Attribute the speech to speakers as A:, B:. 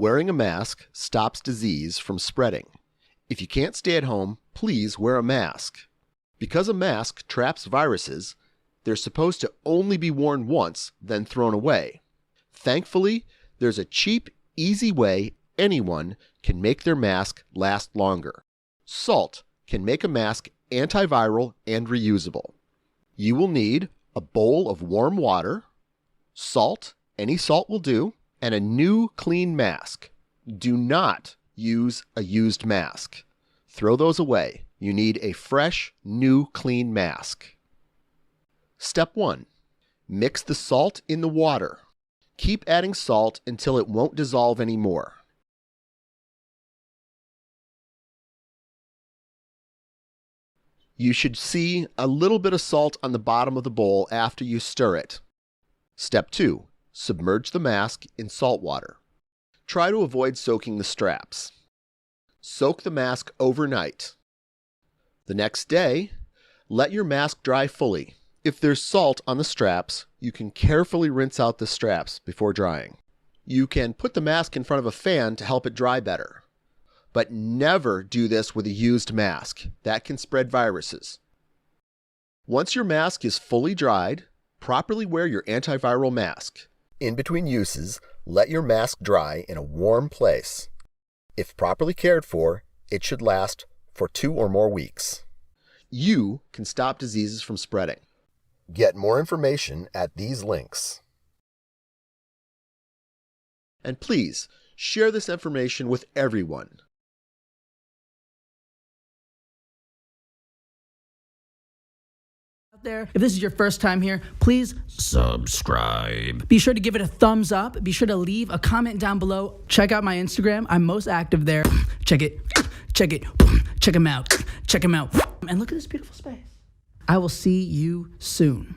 A: Wearing a mask stops disease from spreading. If you can't stay at home, please wear a mask. Because a mask traps viruses, they're supposed to only be worn once, then thrown away. Thankfully, there's a cheap, easy way anyone can make their mask last longer. Salt can make a mask antiviral and reusable. You will need a bowl of warm water, salt, any salt will do, and a new clean mask. Do not use a used mask. Throw those away. You need a fresh, new, clean mask. Step 1. Mix the salt in the water. Keep adding salt until it won't dissolve anymore. You should see a little bit of salt on the bottom of the bowl after you stir it. Step 2. Submerge the mask in salt water. Try to avoid soaking the straps. Soak the mask overnight. The next day, let your mask dry fully. If there's salt on the straps, you can carefully rinse out the straps before drying. You can put the mask in front of a fan to help it dry better. But never do this with a used mask. That can spread viruses. Once your mask is fully dried, properly wear your antiviral mask. In between uses, let your mask dry in a warm place. If properly cared for, it should last for 2 or more weeks. You can stop diseases from spreading. Get more information at these links. And please, share this information with everyone.
B: There. If this is your first time here, please subscribe. Be sure to give it a thumbs up. Be sure to leave a comment down below. Check out my Instagram. I'm most active there. Check it. Check it. Check them out. Check them out. And look at this beautiful space. I will see you soon.